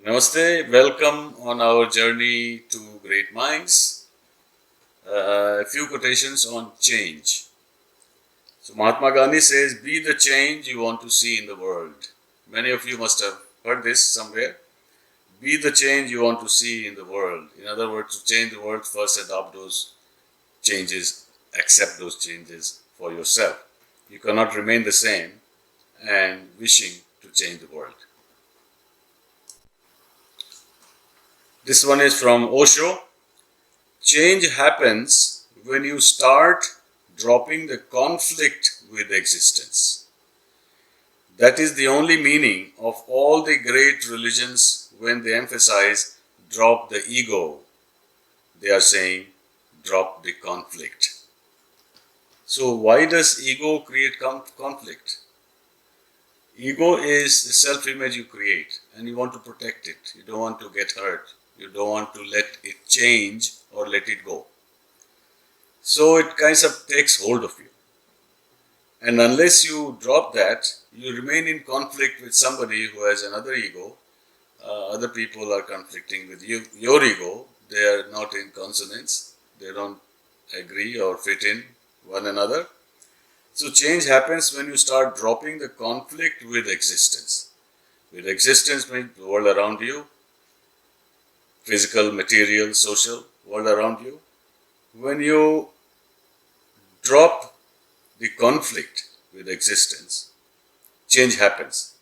Namaste, welcome on our journey to great minds. A few quotations on change. So Mahatma Gandhi says, be the change you want to see in the world. Many of you must have heard this somewhere. Be the change you want to see in the world. In other words, to change the world, first adopt those changes, accept those changes for yourself. You cannot remain the same and wishing to change the world. This one is from Osho. Change happens when you start dropping the conflict with existence. That is the only meaning of all the great religions when they emphasize drop the ego. They are saying drop the conflict. So why does ego create conflict? Ego is the self-image you create and you want to protect it. You don't want to get hurt. You don't want to let it change or let it go. So it kind of takes hold of you. And unless you drop that, you remain in conflict with somebody who has another ego. Other people are conflicting with you, your ego. They are not in consonance. They don't agree or fit in one another. So change happens when you start dropping the conflict with existence. With existence means the world around you, physical, material, social, world around you. When you drop the conflict with existence, change happens.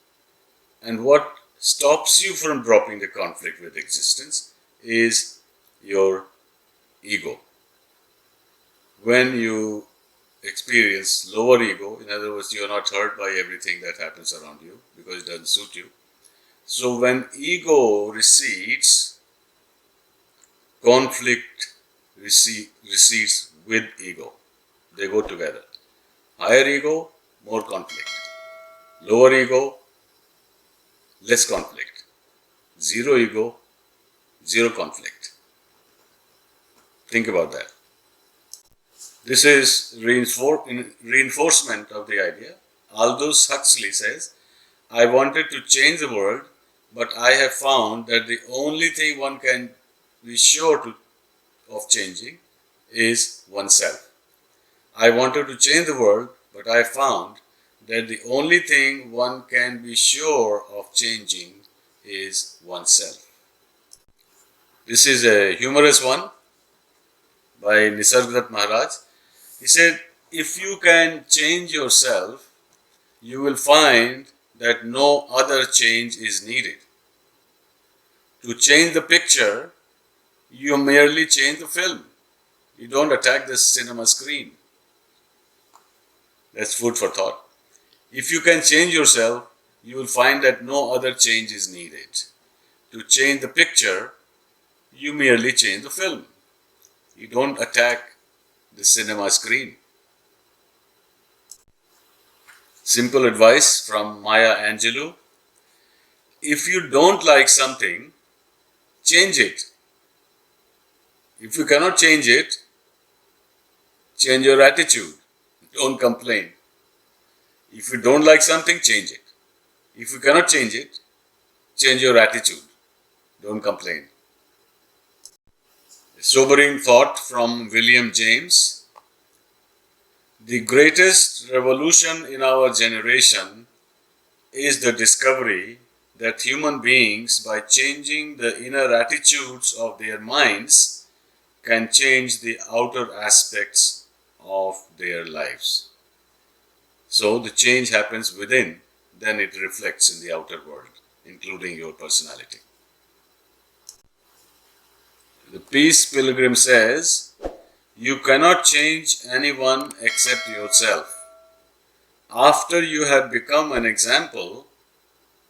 And what stops you from dropping the conflict with existence is your ego. When you experience lower ego, in other words, you are not hurt by everything that happens around you because it doesn't suit you. So when ego recedes, conflict recedes with ego. They go together. Higher ego, more conflict. Lower ego, less conflict. Zero ego, zero conflict. Think about that. This is reinforcement of the idea. Aldous Huxley says, I wanted to change the world, but I have found that the only thing one can be sure of changing is oneself. I wanted to change the world, but I found that the only thing one can be sure of changing is oneself. This is a humorous one by Nisargadatta Maharaj. He said, if you can change yourself, you will find that no other change is needed. To change the picture, you merely change the film. You don't attack the cinema screen. That's food for thought. If you can change yourself, you will find that no other change is needed. To change the picture, you merely change the film. You don't attack the cinema screen. Simple advice from Maya Angelou. If you don't like something, change it. If you cannot change it, change your attitude. Don't complain. If you don't like something, change it. If you cannot change it, change your attitude. Don't complain. A sobering thought from William James. The greatest revolution in our generation is the discovery that human beings, by changing the inner attitudes of their minds, can change the outer aspects of their lives. So the change happens within, then it reflects in the outer world, including your personality. The Peace Pilgrim says, you cannot change anyone except yourself. After you have become an example,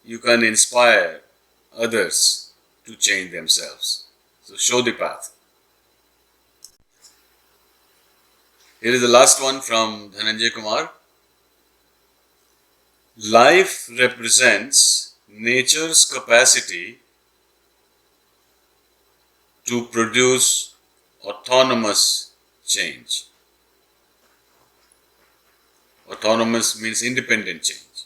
you can inspire others to change themselves. So show the path. Here is the last one from Dhananjaya Kumar. Life represents nature's capacity to produce autonomous change. Autonomous means independent change.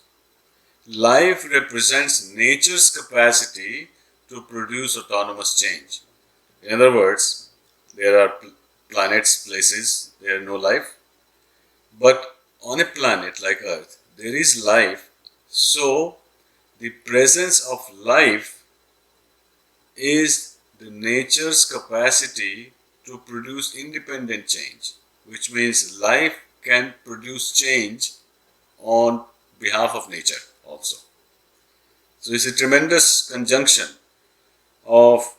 Life represents nature's capacity to produce autonomous change. In other words, there are planets, places, there is no life. But on a planet like Earth, there is life. So, the presence of life is the nature's capacity to produce independent change, which means life can produce change on behalf of nature also. So it's a tremendous conjunction of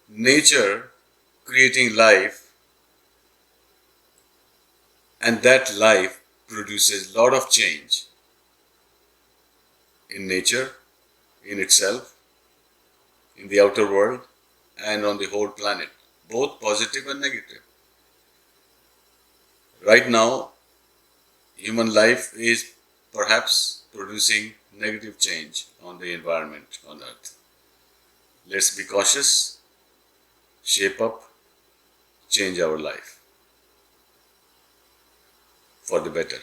nature creating life, and that life produces a lot of change in nature, in itself, in the outer world, and on the whole planet, both positive and negative. Right now, human life is perhaps producing negative change on the environment on Earth. Let's be cautious, shape up, change our life for the better.